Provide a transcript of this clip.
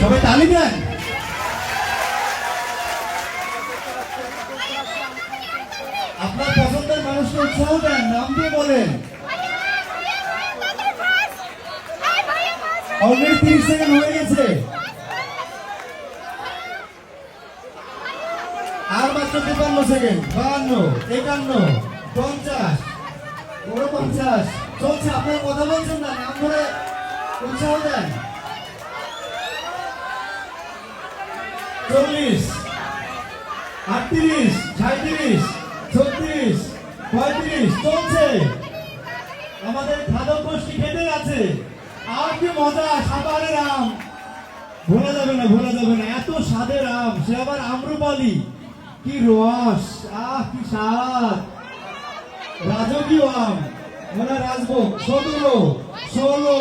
সবাই তালি দেন। আপনার পছন্দের মানুষকে উৎসাহ দেন, নাম দিয়ে বলেন। অলরেডি 30 সেকেন্ড হয়ে গেছে, আর মাত্র 53 সেকেন্ড। 52, 51, 50, 49 চলছে। আপনারা কথা বলছেন না, নাম ধরে উৎসাহ দেন। 40, 38, 37, 36, 35 চলছে। আমাদের খাদক গোষ্ঠী খেতে আছে। আর কি মজা, সাবারের আম ভোলা যাবে না, ভোলা যাবে না। এত স্বাদের আম, সে আবার আম্রপালি, কি রস, কি স্বাদ। রাজকীয় আম, মনে রাজভোগ। 17, 16